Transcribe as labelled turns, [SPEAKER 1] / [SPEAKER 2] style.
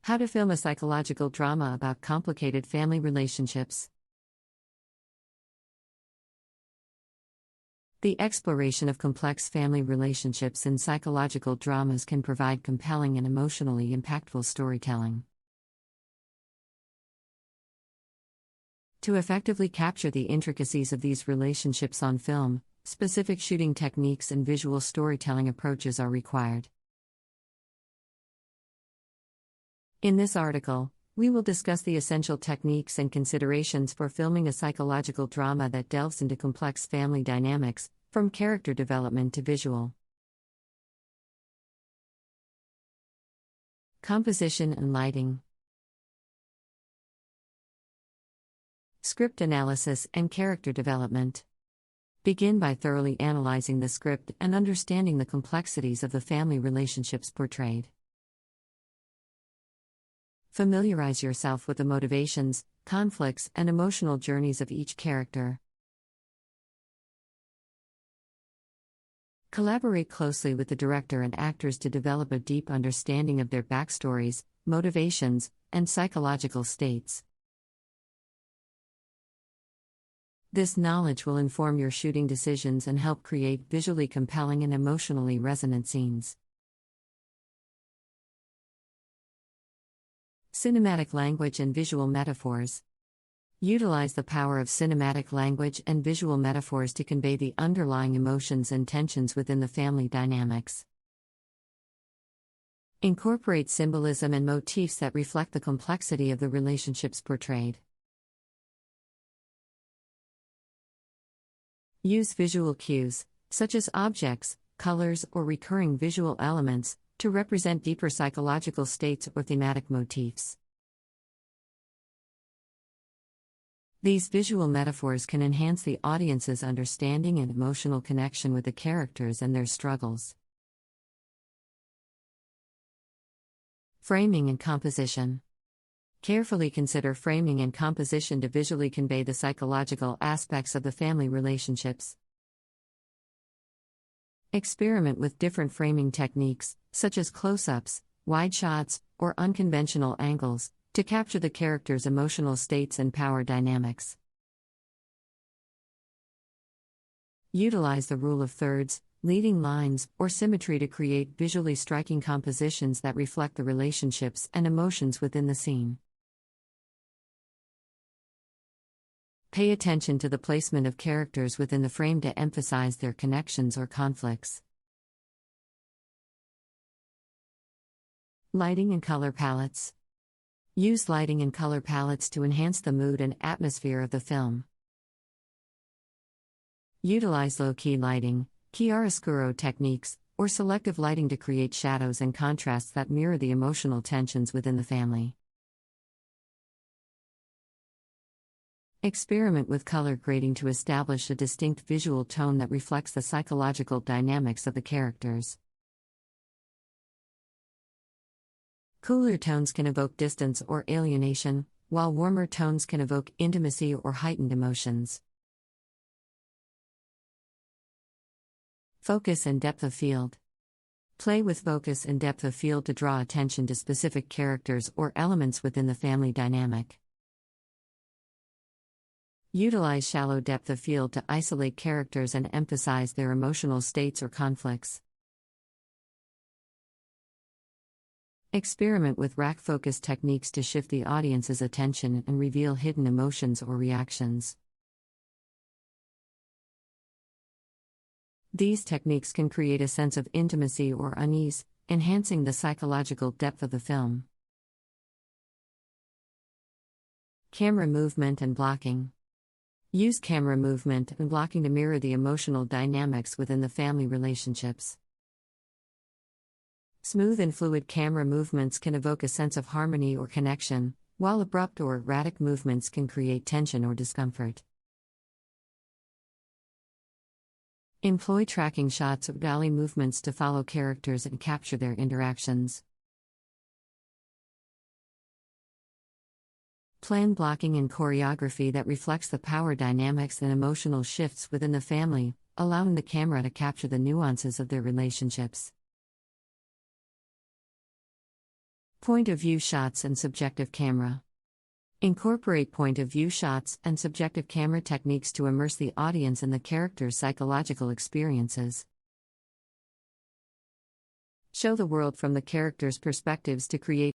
[SPEAKER 1] How to film a psychological drama about complicated family relationships. The exploration of complex family relationships in psychological dramas can provide compelling and emotionally impactful storytelling. To effectively capture the intricacies of these relationships on film, specific shooting techniques and visual storytelling approaches are required. In this article, we will discuss the essential techniques and considerations for filming a psychological drama that delves into complex family dynamics, from character development to visual. Composition and lighting. Script analysis and character development. Begin by thoroughly analyzing the script and understanding the complexities of the family relationships portrayed. Familiarize yourself with the motivations, conflicts, and emotional journeys of each character. Collaborate closely with the director and actors to develop a deep understanding of their backstories, motivations, and psychological states. This knowledge will inform your shooting decisions and help create visually compelling and emotionally resonant scenes. Cinematic language and visual metaphors. Utilize the power of cinematic language and visual metaphors to convey the underlying emotions and tensions within the family dynamics. Incorporate symbolism and motifs that reflect the complexity of the relationships portrayed. Use visual cues, such as objects, colors, or recurring visual elements, to represent deeper psychological states or thematic motifs. These visual metaphors can enhance the audience's understanding and emotional connection with the characters and their struggles. Framing and composition. Carefully consider framing and composition to visually convey the psychological aspects of the family relationships. Experiment with different framing techniques, such as close-ups, wide shots, or unconventional angles, to capture the characters' emotional states and power dynamics. Utilize the rule of thirds, leading lines, or symmetry to create visually striking compositions that reflect the relationships and emotions within the scene. Pay attention to the placement of characters within the frame to emphasize their connections or conflicts. Lighting and color palettes. Use lighting and color palettes to enhance the mood and atmosphere of the film. Utilize low-key lighting, chiaroscuro techniques, or selective lighting to create shadows and contrasts that mirror the emotional tensions within the family. Experiment with color grading to establish a distinct visual tone that reflects the psychological dynamics of the characters. Cooler tones can evoke distance or alienation, while warmer tones can evoke intimacy or heightened emotions. Focus and depth of field. Play with focus and depth of field to draw attention to specific characters or elements within the family dynamic. Utilize shallow depth of field to isolate characters and emphasize their emotional states or conflicts. Experiment with rack focus techniques to shift the audience's attention and reveal hidden emotions or reactions. These techniques can create a sense of intimacy or unease, enhancing the psychological depth of the film. Camera movement and blocking. Use camera movement and blocking to mirror the emotional dynamics within the family relationships. Smooth and fluid camera movements can evoke a sense of harmony or connection, while abrupt or erratic movements can create tension or discomfort. Employ tracking shots or dolly movements to follow characters and capture their interactions. Plan blocking and choreography that reflects the power dynamics and emotional shifts within the family, allowing the camera to capture the nuances of their relationships. Point of view shots and subjective camera. Incorporate point of view shots and subjective camera techniques to immerse the audience in the character's psychological experiences. Show the world from the characters' perspectives to create